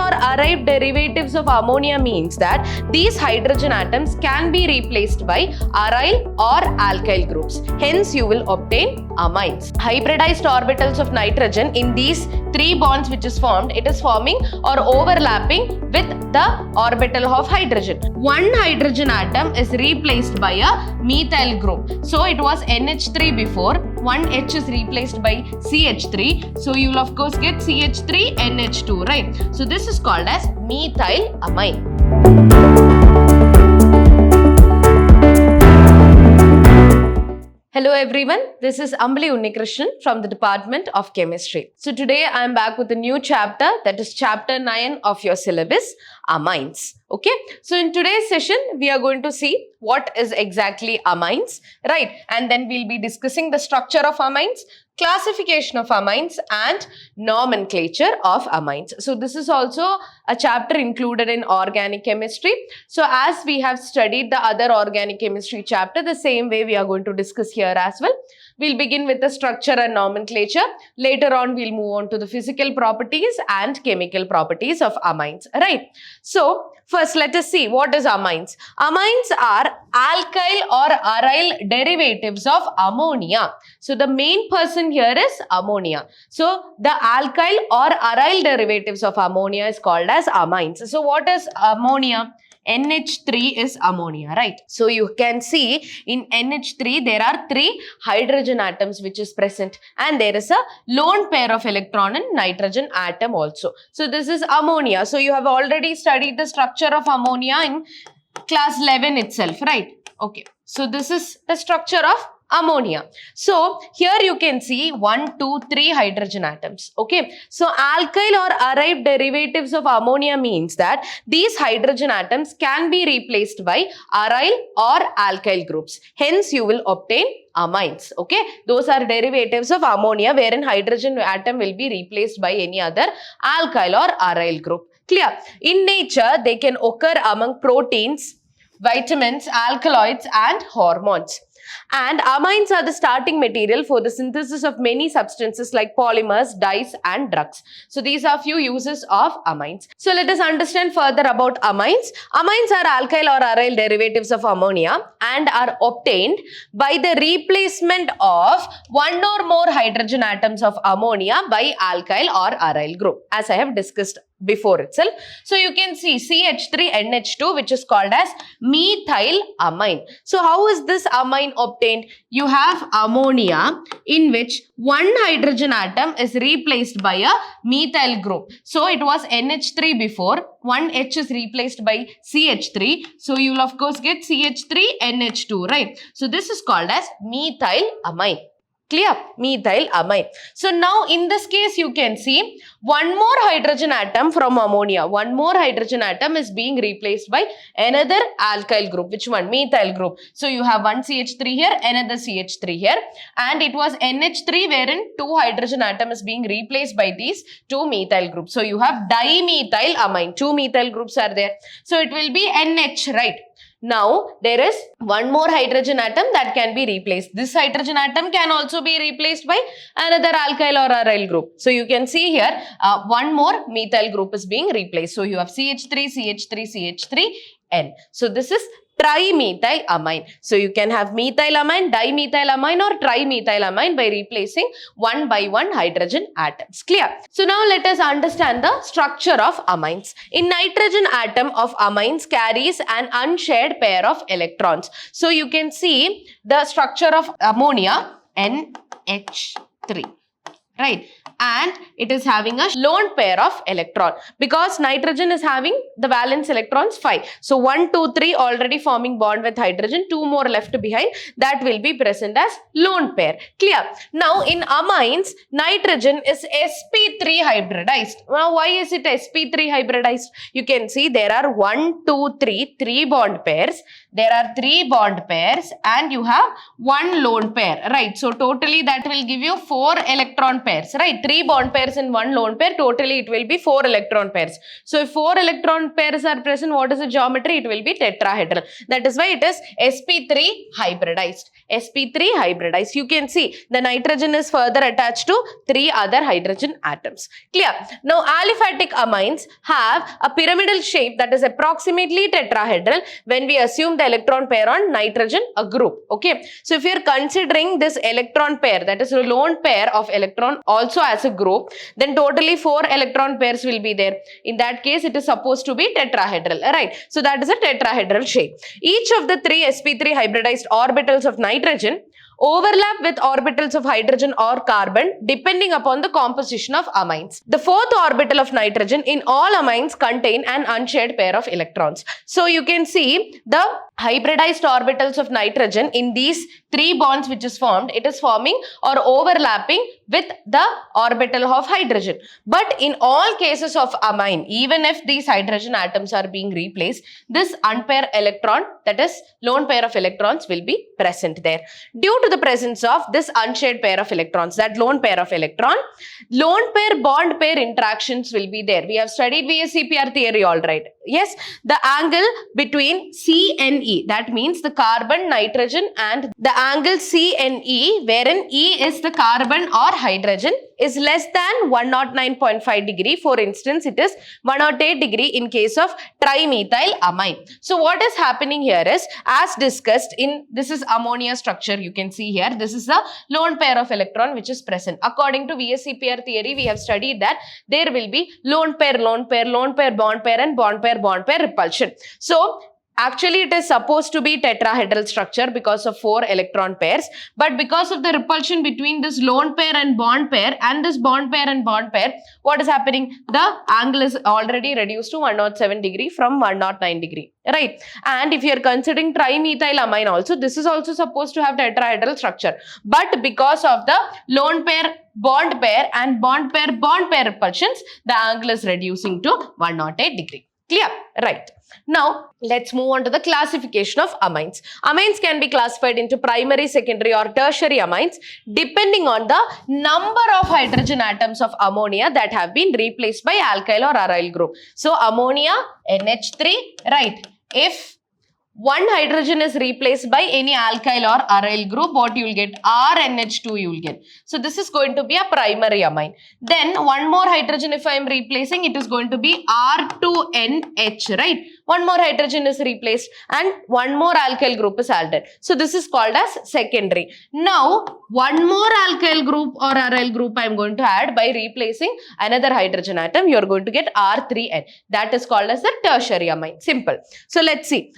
or arrived derivatives of ammonia means that these hydrogen atoms can be replaced by aryl or alkyl groups. Hence, you will obtain amines. Hybridized orbitals of nitrogen in these three bonds which is formed, it is forming or overlapping with the orbital of hydrogen. One hydrogen atom is replaced by a methyl group. So it was NH3 before, one H is replaced by CH3. So you will of course get CH3 NH2, right? So this is called as methyl amine. Hello everyone, this is Ambali Unnikrishnan from the Department of Chemistry. So today I am back with a new chapter, that is chapter 9 of your syllabus, amines. Okay, so in today's session we are going to see what is exactly amines, right? And then we'll be discussing the structure of amines, classification of amines and nomenclature of amines. So this is also a chapter included in organic chemistry. So as we have studied the other organic chemistry chapter, the same way we are going to discuss here as well. We'll begin with the structure and nomenclature. Later on, we'll move on to the physical properties and chemical properties of amines, right? So first, let us see what is amines. Amines are alkyl or aryl derivatives of ammonia. So the main person here is ammonia. So the alkyl or aryl derivatives of ammonia is called as amines. So what is ammonia? NH3 is ammonia, right? So you can see in NH3 there are 3 hydrogen atoms which is present, and there is a lone pair of electron in nitrogen atom also. So this is ammonia. So you have already studied the structure of ammonia in class 11 itself, right? Okay. So this is the structure of ammonia. So here you can see 1, 2, 3 hydrogen atoms. Okay. So alkyl or aryl derivatives of ammonia means that these hydrogen atoms can be replaced by aryl or alkyl groups. Hence you will obtain amines. Okay. Those are derivatives of ammonia wherein hydrogen atom will be replaced by any other alkyl or aryl group. Clear? In nature, they can occur among proteins, vitamins, alkaloids and hormones. And amines are the starting material for the synthesis of many substances like polymers, dyes and drugs. So these are few uses of amines. So let us understand further about amines. Amines are alkyl or aryl derivatives of ammonia and are obtained by the replacement of one or more hydrogen atoms of ammonia by alkyl or aryl group, as I have discussed before itself. So you can see CH3NH2, which is called as methyl amine. So how is this amine obtained? You have ammonia in which one hydrogen atom is replaced by a methyl group. So it was NH3 before, one H is replaced by CH3. So you will of course get CH3NH2, right? So this is called as methyl amine. Clear? Methyl amine. So now in this case you can see one more hydrogen atom from ammonia. One more hydrogen atom is being replaced by another alkyl group. Which one? Methyl group. So you have one CH3 here, another CH3 here. And it was NH3 wherein 2 hydrogen atom is being replaced by these 2 methyl groups. So you have dimethyl amine. 2 methyl groups are there. So it will be NH, right? Now, there is one more hydrogen atom that can be replaced. This hydrogen atom can also be replaced by another alkyl or aryl group. So, you can see here, one more methyl group is being replaced. So, you have CH3, CH3, CH3, N. So, this is trimethyl amine. So, you can have methyl amine, dimethyl amine or trimethyl amine by replacing one by one hydrogen atoms. Clear? So, now let us understand the structure of amines. In nitrogen atom of amines carries an unshared pair of electrons. So, you can see the structure of ammonia, NH3. Right, and it is having a lone pair of electron because nitrogen is having the valence electrons 5. So 1, 2, 3 already forming bond with hydrogen, 2 more left behind, that will be present as lone pair. Clear? Now in amines, nitrogen is sp3 hybridized. Now why is it sp3 hybridized? You can see there are 1, 2, 3 bond pairs. There are 3 bond pairs and you have 1 lone pair, right? So totally that will give you 4 electron pairs, right? 3 bond pairs in one lone pair, totally it will be 4 electron pairs. So if 4 electron pairs are present, what is the geometry? It will be tetrahedral. That is why it is sp3 hybridized. sp3 hybridized. You can see the nitrogen is further attached to 3 other hydrogen atoms. Clear? Now aliphatic amines have a pyramidal shape that is approximately tetrahedral when we assume the electron pair on nitrogen, a group. Okay. So if you are considering this electron pair, that is a lone pair of electron also as a group, then totally 4 electron pairs will be there. In that case, it is supposed to be tetrahedral, right? So that is a tetrahedral shape. Each of the 3 sp3 hybridized orbitals of nitrogen overlap with orbitals of hydrogen or carbon depending upon the composition of amines. The 4th orbital of nitrogen in all amines contain an unshared pair of electrons. So you can see the hybridized orbitals of nitrogen in these 3 bonds which is formed, it is forming or overlapping with the orbital of hydrogen. But in all cases of amine, even if these hydrogen atoms are being replaced, this unpaired electron, that is lone pair of electrons, will be present there. Due to the presence of this unshared pair of electrons, that lone pair of electron, lone pair bond pair interactions will be there. We have studied VSEPR theory, all right. Yes, the angle between C and E, that means the carbon, nitrogen, and the angle C and E, wherein E is the carbon or hydrogen, is less than 109.5 degree. For instance, it is 108 degree in case of trimethyl amine. So what is happening here is, as discussed in, this is ammonia structure, you can see here, this is the lone pair of electron which is present. According to VSEPR theory, we have studied that there will be lone pair, lone pair, lone pair, bond pair, and bond pair repulsion. So actually, it is supposed to be tetrahedral structure because of 4 electron pairs. But because of the repulsion between this lone pair and this bond pair and bond pair, what is happening? The angle is already reduced to 107 degree from 109 degree. Right? And if you are considering trimethylamine also, this is also supposed to have tetrahedral structure. But because of the lone pair, bond pair and bond pair repulsions, the angle is reducing to 108 degree. Clear? Right. Now, let's move on to the classification of amines. Amines can be classified into primary, secondary or tertiary amines depending on the number of hydrogen atoms of ammonia that have been replaced by alkyl or aryl group. So, ammonia, NH3, right? If one hydrogen is replaced by any alkyl or aryl group, what you will get? RNH2 you will get. So this is going to be a primary amine. Then one more hydrogen if I am replacing, it is going to be R2NH, right? One more hydrogen is replaced and one more alkyl group is added. So this is called as secondary. Now one more alkyl group or aryl group I am going to add by replacing another hydrogen atom. You are going to get R3N. That is called as the tertiary amine. Simple. So let's see.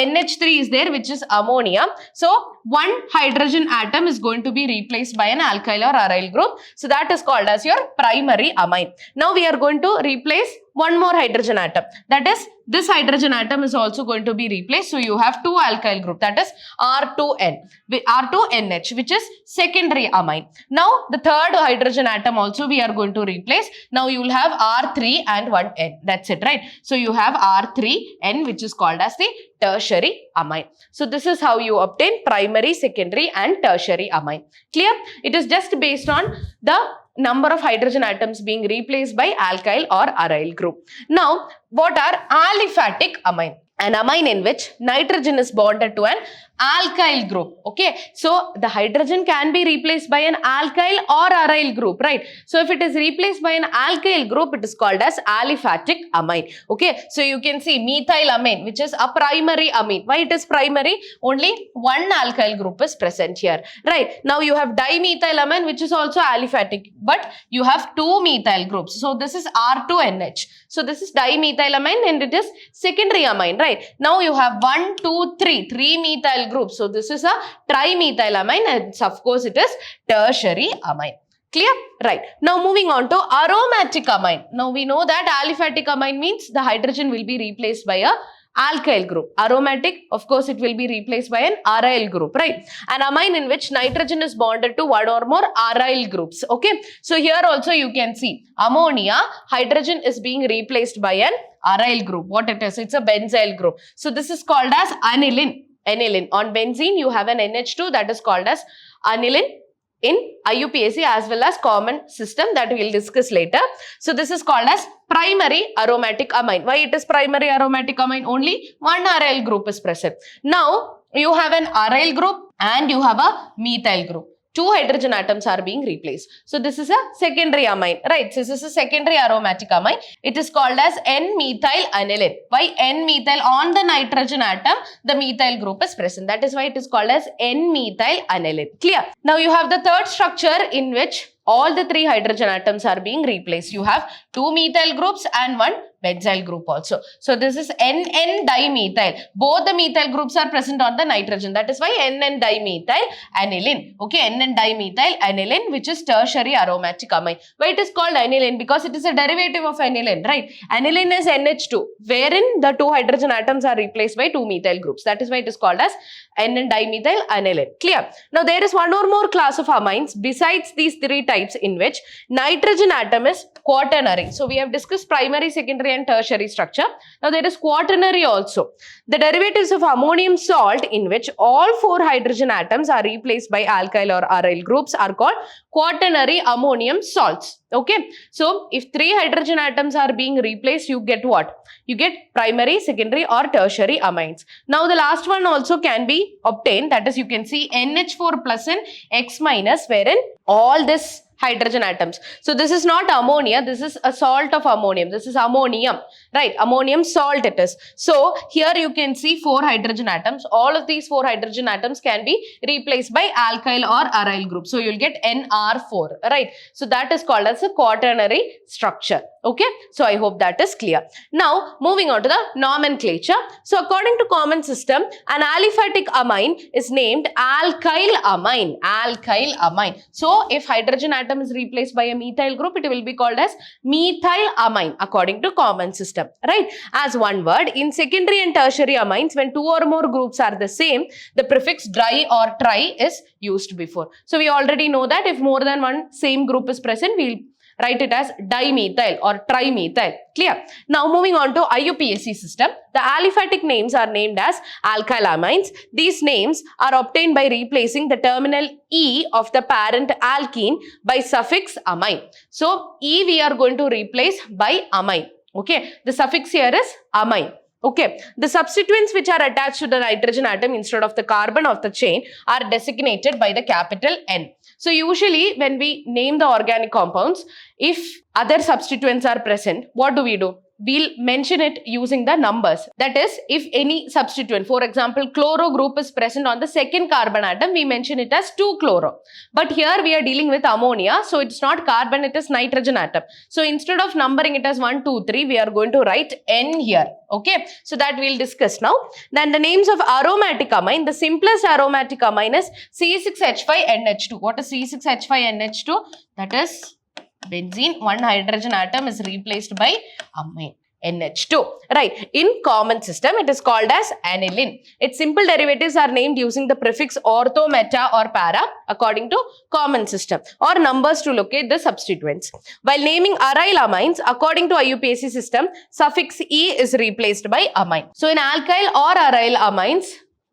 NH3 is there, which is ammonia. So one hydrogen atom is going to be replaced by an alkyl or aryl group. So that is called as your primary amine. Now we are going to replace one more hydrogen atom. That is, this hydrogen atom is also going to be replaced. So you have 2 alkyl group, that is R2NH, which is secondary amine. Now the third hydrogen atom also we are going to replace. Now you will have R3 and 1N. That's it, right? So you have R3N, which is called as the tertiary amine. So this is how you obtain primary, secondary and tertiary amine. Clear? It is just based on the number of hydrogen atoms being replaced by alkyl or aryl group. Now, what are aliphatic amine? An amine in which nitrogen is bonded to an alkyl group. Okay, so the hydrogen can be replaced by an alkyl or aryl group, right? So if it is replaced by an alkyl group, it is called as aliphatic amine. Okay, so you can see methylamine, which is a primary amine. Why it is primary? Only one alkyl group is present here, right? Now you have dimethylamine, which is also aliphatic, but you have 2 methyl groups. So this is R2NH. So this is dimethylamine and it is secondary amine, right? Now you have 1, 2, 3 methyl groups. So this is a trimethylamine and of course it is tertiary amine. Clear? Right. Now moving on to aromatic amine. Now we know that aliphatic amine means the hydrogen will be replaced by a alkyl group. Aromatic, of course, it will be replaced by an aryl group, right? An amine in which nitrogen is bonded to one or more aryl groups. Okay. So here also you can see ammonia, hydrogen is being replaced by an aryl group. What it is? It's a benzyl group. So this is called as aniline. Aniline. On benzene, you have an NH2 that is called as aniline. in IUPAC as well as common system that we will discuss later. So this is called as primary aromatic amine. Why it is primary aromatic amine? Only one aryl group is present. Now you have an aryl group and you have a methyl group. Two hydrogen atoms are being replaced. So this is a secondary amine, right? So this is a secondary aromatic amine. It is called as N-methyl aniline. Why N-methyl? On the nitrogen atom, the methyl group is present. That is why it is called as N-methyl aniline. Clear? Now you have the third structure in which all the three hydrogen atoms are being replaced. You have two methyl groups and one benzyl group also. So this is NN dimethyl. Both the methyl groups are present on the nitrogen. That is why NN dimethyl aniline. Okay, NN dimethyl aniline, which is tertiary aromatic amine. Why it is called aniline? Because it is a derivative of aniline, right? Aniline is NH2, wherein the two hydrogen atoms are replaced by two methyl groups. That is why it is called as NN dimethyl aniline. Clear? Now there is one or more class of amines besides these three types in which nitrogen atom is quaternary. So we have discussed primary, secondary and tertiary structure. Now there is quaternary also. The derivatives of ammonium salt in which all four hydrogen atoms are replaced by alkyl or aryl groups are called quaternary ammonium salts. Okay. So if three hydrogen atoms are being replaced, you get what? You get primary, secondary or tertiary amines. Now the last one also can be obtained. That is, you can see NH4 plus and X minus, wherein all this hydrogen atoms. So this is not ammonia, this is a salt of ammonium. This is ammonium, right? Ammonium salt it is. So here you can see four hydrogen atoms. All of these four hydrogen atoms can be replaced by alkyl or aryl group. So you'll get NR4, right? So that is called as a quaternary structure. Okay, so I hope that is clear. Now moving on to the nomenclature. So according to common system, an aliphatic amine is named alkyl amine. Alkyl amine. So if hydrogen atom is replaced by a methyl group, it will be called as methyl amine according to common system, right? As one word, in secondary and tertiary amines, when two or more groups are the same, the prefix di or tri is used before. So we already know that if more than one same group is present, we'll write it as dimethyl or trimethyl. Clear? Now moving on to IUPAC system. The aliphatic names are named as alkyl amines. These names are obtained by replacing the terminal E of the parent alkene by suffix amine. So E we are going to replace by amine. Okay, the suffix here is amine. Okay, the substituents which are attached to the nitrogen atom instead of the carbon of the chain are designated by the capital N. So usually when we name the organic compounds, if other substituents are present, what do? We'll mention it using the numbers. That is, if any substituent, for example, chloro group is present on the second carbon atom, we mention it as 2-chloro. But here we are dealing with ammonia, so it's not carbon, it is nitrogen atom. So instead of numbering it as 1, 2, 3, we are going to write N here. Okay, so that we'll discuss now. Then the names of aromatic amine, the simplest aromatic amine is C6H5NH2. What is C6H5NH2? That is benzene. One hydrogen atom is replaced by amine, NH2. Right. In common system, it is called as aniline. Its simple derivatives are named using the prefix ortho, meta or para according to common system, or numbers to locate the substituents. While naming aryl amines, according to IUPAC system, suffix E is replaced by amine. So in alkyl or aryl amines,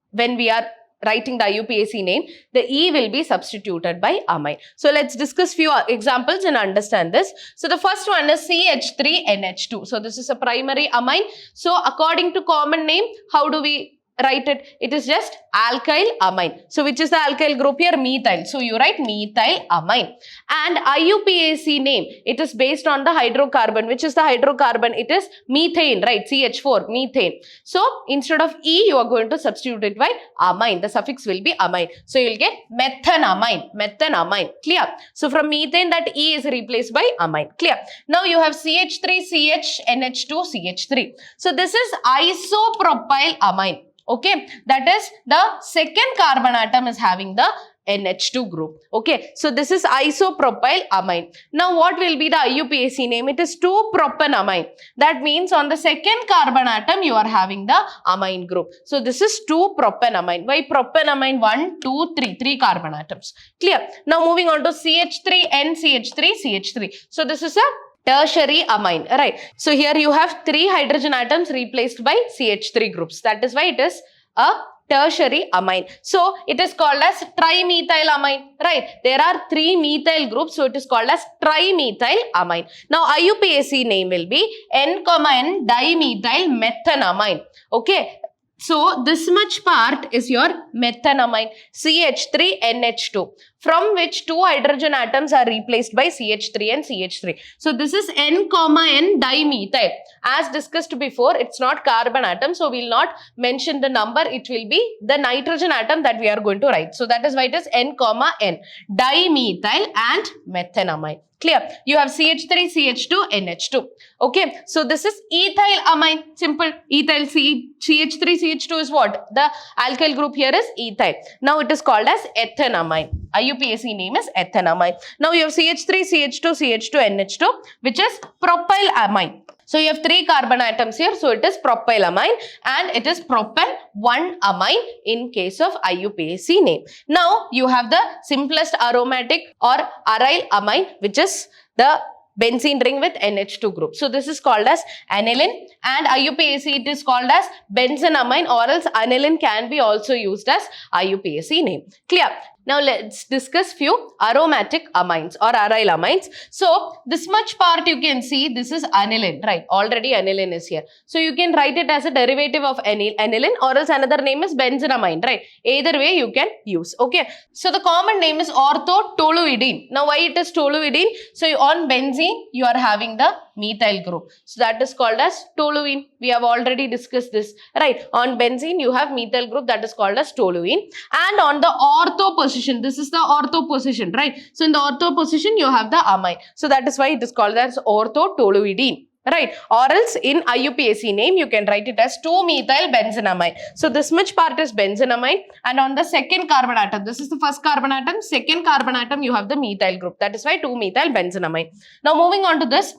when we are writing the IUPAC name, the E will be substituted by amine. So let's discuss few examples and understand this. So the first one is CH3NH2. So this is a primary amine. So according to common name, how do we write it? It is just alkyl amine. So which is the alkyl group here? Methyl. So you write methyl amine. And IUPAC name, it is based on the hydrocarbon. Which is the hydrocarbon? It is methane, right? CH4, methane. So instead of E, you are going to substitute it by amine. The suffix will be amine. So you will get methanamine. Methanamine. Clear? So from methane, that E is replaced by amine. Clear? Now you have CH3, CH, NH2, CH3. So this is isopropyl amine. Okay, that is the second carbon atom is having the NH2 group. Okay, so this is isopropyl amine. Now what will be the IUPAC name? It is 2-propanamine. That means on the second carbon atom you are having the amine group. So this is 2-propanamine. Why propanamine? 1, 2, 3. 3 carbon atoms. Clear? Now moving on to CH3, NCH3, CH3. So this is a tertiary amine, right? So here you have 3 hydrogen atoms replaced by CH3 groups. That is why it is a tertiary amine. So it is called as trimethylamine, right? There are 3 methyl groups, so it is called as trimethylamine. Now IUPAC name will be N-N dimethyl methanamine. Okay. So this much part is your methanamine, CH3NH2, from which 2 hydrogen atoms are replaced by CH3 and CH3. So this is N, N dimethyl. As discussed before, it's not carbon atom, so we will not mention the number. It will be the nitrogen atom that we are going to write. So that is why it is N, N, dimethyl and methanamine. Clear? You have CH3, CH2, NH2. Okay. So this is ethylamine. Simple. Ethyl, CH3, CH2 is what? The alkyl group here is ethyl. Now it is called as ethanamine. IUPAC name is ethanamine. Now you have CH3, CH2, CH2, NH2, which is propylamine. So you have 3 carbon atoms here. So it is propylamine and it is propan-1-amine in case of IUPAC name. Now you have the simplest aromatic or aryl amine, which is the benzene ring with NH2 group. So this is called as aniline, and IUPAC it is called as benzenamine, or else aniline can be also used as IUPAC name. Clear? Now let's discuss few aromatic amines or aryl amines. So this much part you can see, this is aniline, right? Already aniline is here. So you can write it as a derivative of aniline, or else another name is benzenamine, right? Either way you can use. Okay. So the common name is orthotoluidine. Now why it is toluidine? So on benzene you are having the methyl group. So that is called as toluene. We have already discussed this, right? On benzene you have methyl group, that is called as toluene. And on the ortho position, this is the ortho position, right? So in the ortho position you have the amine. So that is why it is called as orthotoluidine, right? Or else in IUPAC name you can write it as 2-methyl benzenamine. So this much part is benzenamine, and on the second carbon atom, this is the first carbon atom, second carbon atom you have the methyl group. That is why 2-methyl benzenamine. Now moving on to this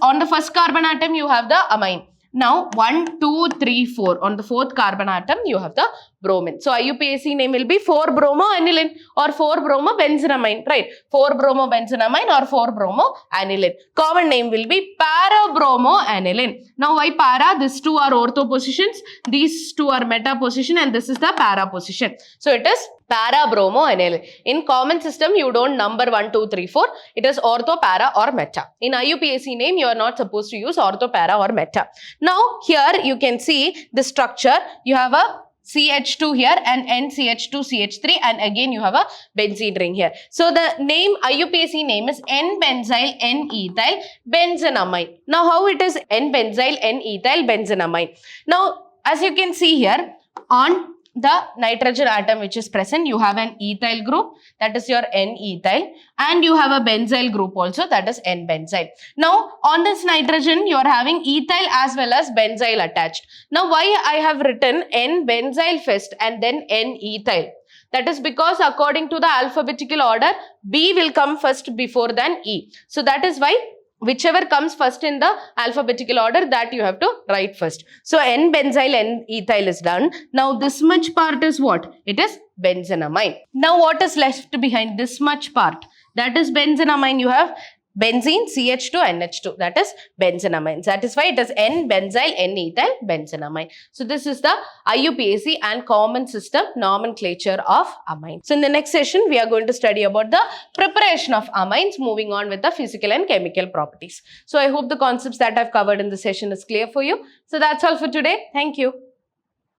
on the first carbon atom you have the amine. Now 1, 2, 3, 4. On the fourth carbon atom you have the bromine. So IUPAC name will be 4-bromoaniline or 4-bromobenzenamine, right? 4-bromobenzenamine or 4-bromoaniline. Common name will be para-bromoaniline. Now why para? These 2 are ortho positions, these 2 are meta position, and this is the para position. So it is para-bromoaniline. In common system you don't number 1, 2, 3, 4. It is ortho, para or meta. In IUPAC name you are not supposed to use ortho, para or meta. Now here you can see the structure. You have a CH2 here and NCH2, CH3, and again you have a benzene ring here. So the name, IUPAC name is N-benzyl N-ethyl benzenamine. Now how it is N-benzyl N-ethyl benzenamine? Now as you can see here, on the nitrogen atom which is present, you have an ethyl group, that is your N-ethyl, and you have a benzyl group also, that is N-benzyl. Now on this nitrogen you are having ethyl as well as benzyl attached. Now why I have written N-benzyl first and then N-ethyl? That is because according to the alphabetical order, B will come first before than E. So that is why whichever comes first in the alphabetical order, that you have to write first. So N-benzyl N-ethyl is done. Now this much part is what? It is benzenamine. Now what is left behind this much part? That is benzenamine. You have benzene, CH2, NH2, that is benzenamine. That is why it is N-benzyl N-ethyl benzenamine. So this is the IUPAC and common system nomenclature of amines. So in the next session, we are going to study about the preparation of amines, moving on with the physical and chemical properties. So I hope the concepts that I've covered in the session is clear for you. So that's all for today. Thank you.